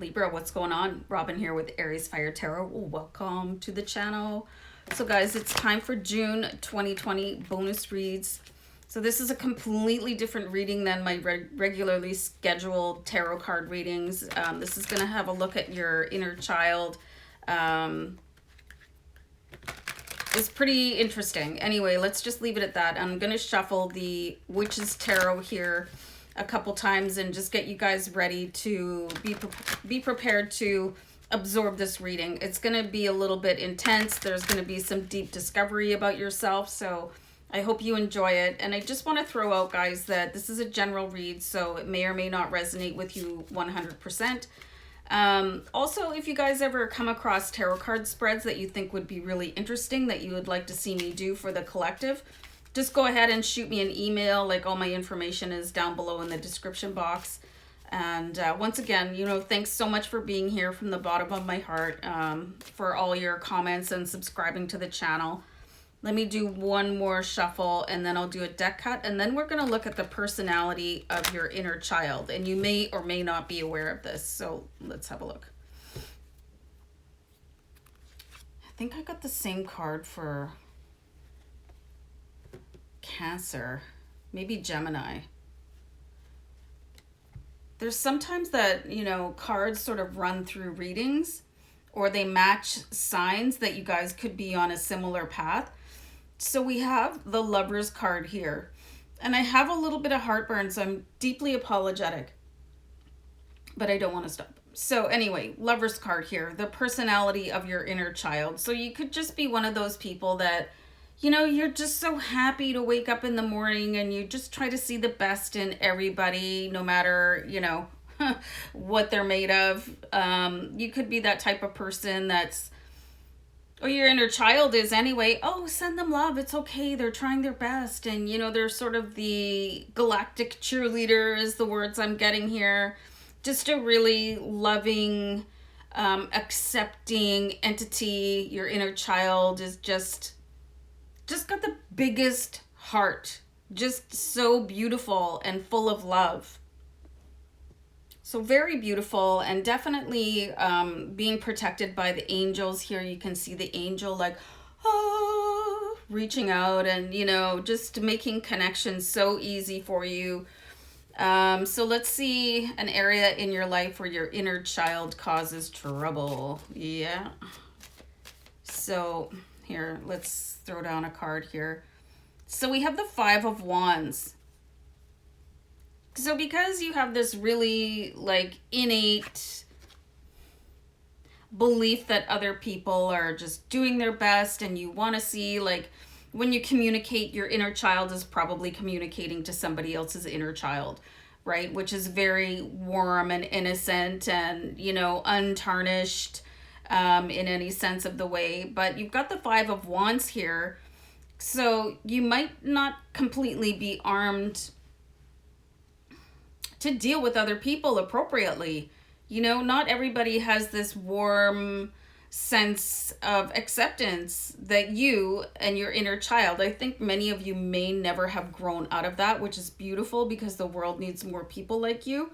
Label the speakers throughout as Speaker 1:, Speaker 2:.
Speaker 1: Libra, what's going on? Robin here with AriesFireTarot. Welcome to the channel. So guys, it's time for June 2020 bonus reads. So this is a completely different reading than my regularly scheduled tarot card readings. This is going to have a look at your inner child. It's pretty interesting. Anyway, let's just leave it at that. I'm going to shuffle the Witch's Tarot here a couple times and just get you guys ready to be prepared to absorb this reading. It's going to be a little bit intense. There's going to be some deep discovery about yourself, so I hope you enjoy it. And I just want to throw out, guys, that this is a general read, so it may or may not resonate with you 100%. Also, if you guys ever come across tarot card spreads that you think would be really interesting, that you would like to see me do for the collective, just go ahead and shoot me an email. Like, all my information is down below in the description box. And once again, you know, thanks so much for being here from the bottom of my heart, for all your comments and subscribing to the channel. Let me do one more shuffle and then I'll do a deck cut, and then we're going to look at the personality of your inner child, and you may or may not be aware of this, so let's have a look. I think I got the same card for Cancer, maybe Gemini. There's sometimes that, you know, cards sort of run through readings, or they match signs that you guys could be on a similar path. So we have the Lovers card here, and I have a little bit of heartburn, so I'm deeply apologetic, but I don't want to stop. So anyway, Lovers card here, the personality of your inner child. So you could just be one of those people that, you know, you're just so happy to wake up in the morning and you just try to see the best in everybody, no matter, you know, what they're made of. You could be that type of person that's, or your inner child is anyway. Oh, send them love. It's okay. They're trying their best. And, you know, they're sort of the galactic cheerleader is the words I'm getting here. Just a really loving, accepting entity. Your inner child is just got the biggest heart, just so beautiful and full of love. So very beautiful, and definitely being protected by the angels here. You can see the angel like reaching out and, you know, just making connections so easy for you. So let's see an area in your life where your inner child causes trouble. Yeah. So here, let's throw down a card here. So we have the Five of Wands. So because you have this really like innate belief that other people are just doing their best, and you want to see, like, when you communicate, your inner child is probably communicating to somebody else's inner child, right? Which is very warm and innocent and, you know, untarnished in any sense of the way. But you've got the Five of Wands here, so you might not completely be armed to deal with other people appropriately. You know, not everybody has this warm sense of acceptance that you and your inner child, I think many of you may never have grown out of that, which is beautiful because the world needs more people like you.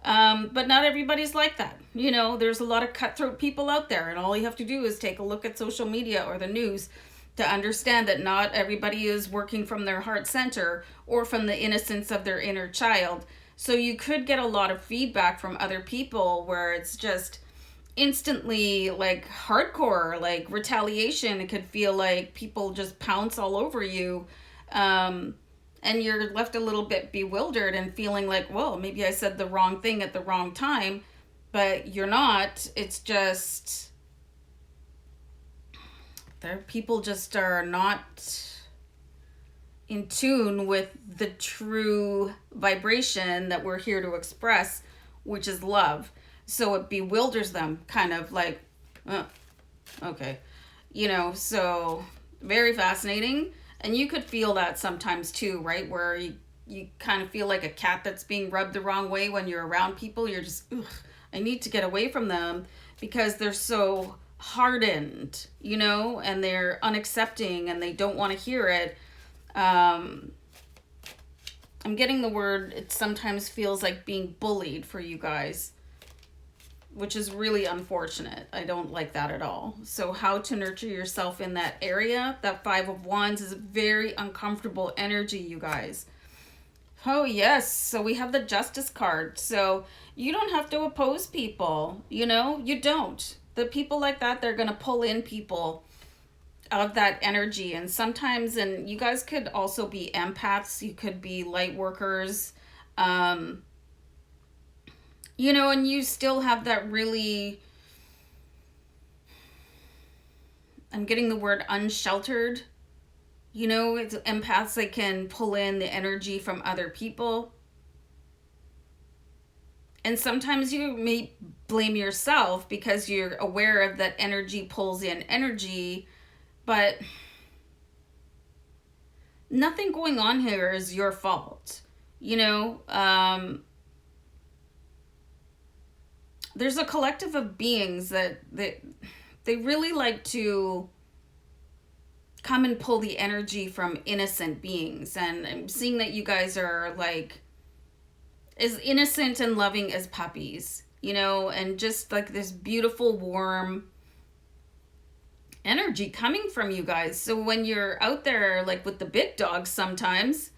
Speaker 1: But not everybody's like that. You know, there's a lot of cutthroat people out there, and all you have to do is take a look at social media or the news to understand that not everybody is working from their heart center or from the innocence of their inner child. So you could get a lot of feedback from other people where it's just instantly like hardcore, like retaliation. It could feel like people just pounce all over you. And you're left a little bit bewildered and feeling like, well, maybe I said the wrong thing at the wrong time, but you're not. It's just, there people just are not in tune with the true vibration that we're here to express, which is love. So it bewilders them, kind of like, okay, you know, so very fascinating. And you could feel that sometimes too, right? Where you kind of feel like a cat that's being rubbed the wrong way when you're around people. You're just, I need to get away from them because they're so hardened, you know, and they're unaccepting and they don't want to hear it. I'm getting the word, it sometimes feels like being bullied for you guys. which is really unfortunate. I don't like that at all. So how to nurture yourself in that area. That Five of Wands is a very uncomfortable energy, you guys. Oh, yes. So we have the Justice card. So you don't have to oppose people. You know, you don't. The people like that, they're going to pull in people of that energy. And sometimes, and you guys could also be empaths. You could be light workers. You know, and you still have that really, I'm getting the word unsheltered. You know, it's empaths that can pull in the energy from other people. And sometimes you may blame yourself because you're aware of that energy pulls in energy, but nothing going on here is your fault. You know, there's a collective of beings that they really like to come and pull the energy from innocent beings. And I'm seeing that you guys are like as innocent and loving as puppies, you know, and just like this beautiful, warm energy coming from you guys. So when you're out there, like with the big dogs, sometimes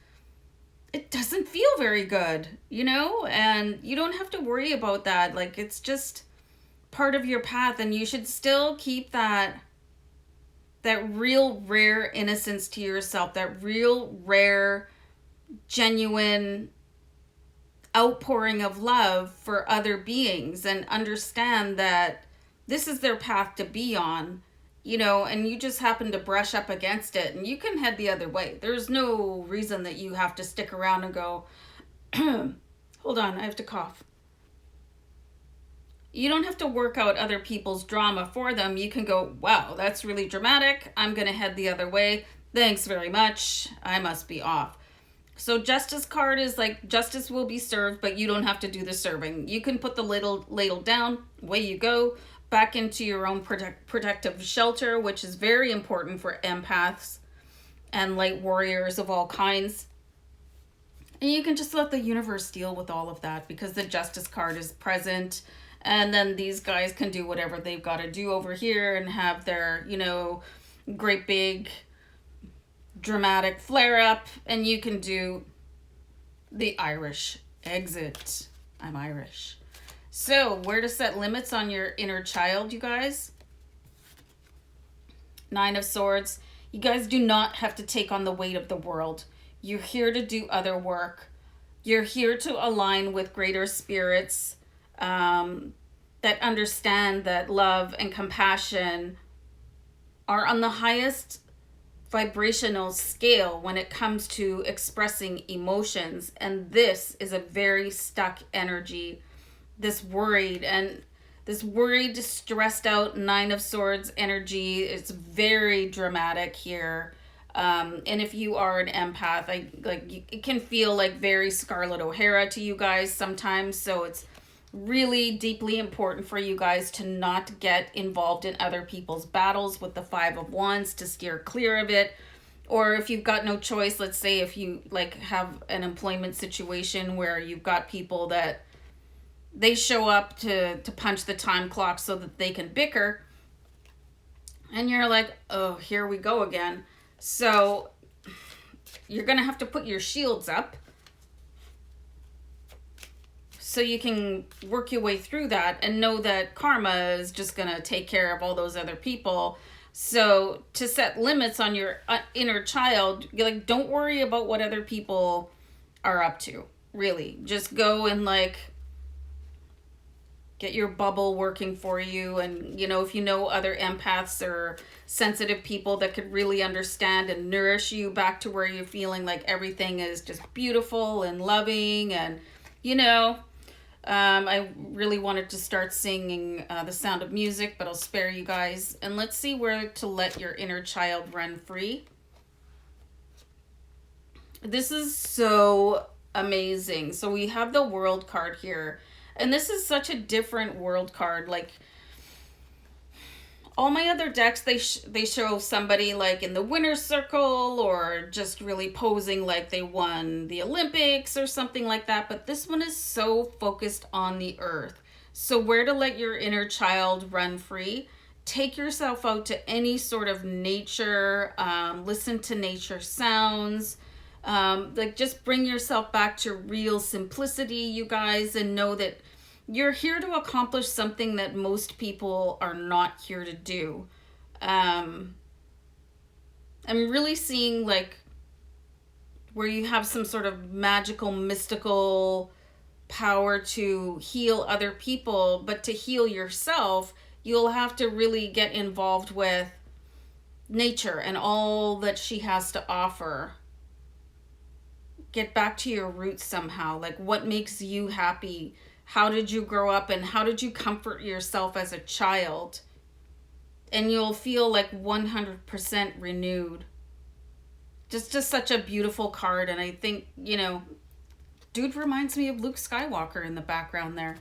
Speaker 1: it doesn't feel very good, you know, and you don't have to worry about that. Like, it's just part of your path, and you should still keep that real rare innocence to yourself, that real rare, genuine outpouring of love for other beings, and understand that this is their path to be on, you know, and you just happen to brush up against it, and you can head the other way. There's no reason that you have to stick around and go, hold on, I have to cough. You don't have to work out other people's drama for them. You can go, wow, that's really dramatic. I'm going to head the other way. Thanks very much. I must be off. So Justice card is like, justice will be served, but you don't have to do the serving. You can put the ladle down, away you go, back into your own protective shelter, which is very important for empaths and light warriors of all kinds. And you can just let the universe deal with all of that, because the Justice card is present. And then these guys can do whatever they've got to do over here and have their, you know, great big dramatic flare up. And you can do the Irish exit. I'm Irish. So, where to set limits on your inner child, you guys? Nine of Swords. You guys do not have to take on the weight of the world. You're here to do other work. You're here to align with greater spirits that understand that love and compassion are on the highest vibrational scale when it comes to expressing emotions. And this is a very stuck energy. This worried, stressed out Nine of Swords energy. It's very dramatic here. And if you are an empath, it can feel like very Scarlett O'Hara to you guys sometimes. So it's really deeply important for you guys to not get involved in other people's battles with the Five of Wands, to steer clear of it. Or if you've got no choice, let's say if you like have an employment situation where you've got people that they show up to punch the time clock so that they can bicker, and you're like, oh, here we go again. So you're gonna have to put your shields up so you can work your way through that and know that karma is just gonna take care of all those other people. So to set limits on your inner child, you're like, don't worry about what other people are up to, really. Just go and like get your bubble working for you. And, you know, if you know other empaths or sensitive people that could really understand and nourish you back to where you're feeling like everything is just beautiful and loving. And, you know, I really wanted to start singing The Sound of Music, but I'll spare you guys. And let's see where to let your inner child run free. This is so amazing. So we have the World card here. And this is such a different world card. Like, all my other decks, they show somebody like in the winner's circle or just really posing like they won the Olympics or something like that. But this one is so focused on the earth. So where to let your inner child run free? Take yourself out to any sort of nature, listen to nature sounds, like just bring yourself back to real simplicity, you guys, and know that you're here to accomplish something that most people are not here to do. I'm really seeing like where you have some sort of magical, mystical power to heal other people, but to heal yourself, you'll have to really get involved with nature and all that she has to offer. Get back to your roots somehow. Like, what makes you happy? How did you grow up, and how did you comfort yourself as a child? And you'll feel like 100% renewed. Just such a beautiful card. And I think, you know, dude reminds me of Luke Skywalker in the background there.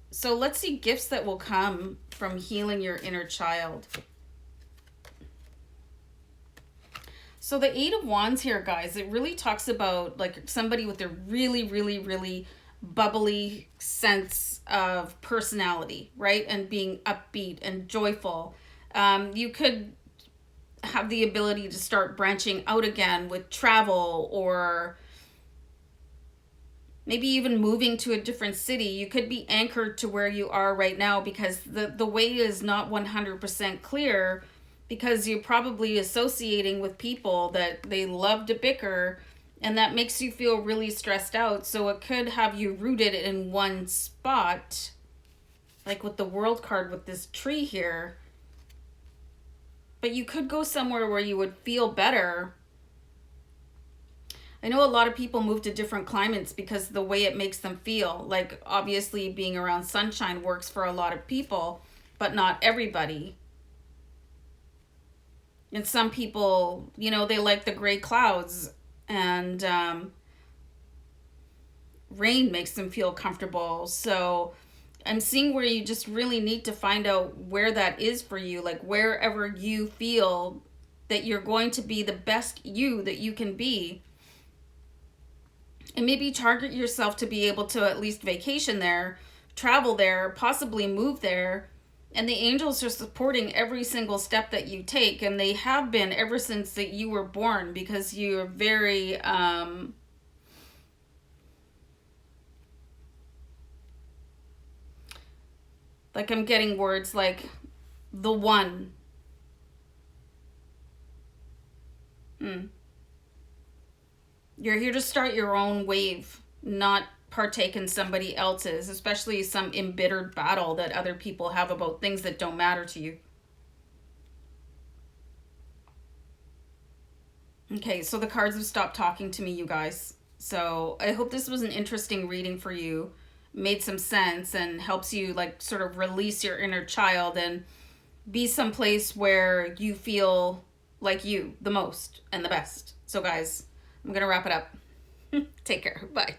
Speaker 1: So let's see gifts that will come from healing your inner child. So the Eight of Wands here, guys, it really talks about like somebody with a really, really, really bubbly sense of personality, right? And being upbeat and joyful. You could have the ability to start branching out again with travel, or maybe even moving to a different city. You could be anchored to where you are right now because the way is not 100% clear, because you're probably associating with people that they love to bicker, and that makes you feel really stressed out. So it could have you rooted in one spot, like with the World card with this tree here. But you could go somewhere where you would feel better. I know a lot of people move to different climates because the way it makes them feel. Like, obviously being around sunshine works for a lot of people, but not everybody. And some people, you know, they like the gray clouds, and rain makes them feel comfortable. So I'm seeing where you just really need to find out where that is for you. Like, wherever you feel that you're going to be the best you that you can be. And maybe target yourself to be able to at least vacation there, travel there, possibly move there. And the angels are supporting every single step that you take. And they have been ever since that you were born, because you're very, like, I'm getting words like the one. You're here to start your own wave, not partake in somebody else's, especially some embittered battle that other people have about things that don't matter to you. Okay, so the cards have stopped talking to me, you guys. So I hope this was an interesting reading for you, made some sense, and helps you like sort of release your inner child and be someplace where you feel like you the most and the best. So guys, I'm gonna wrap it up. Take care. Bye.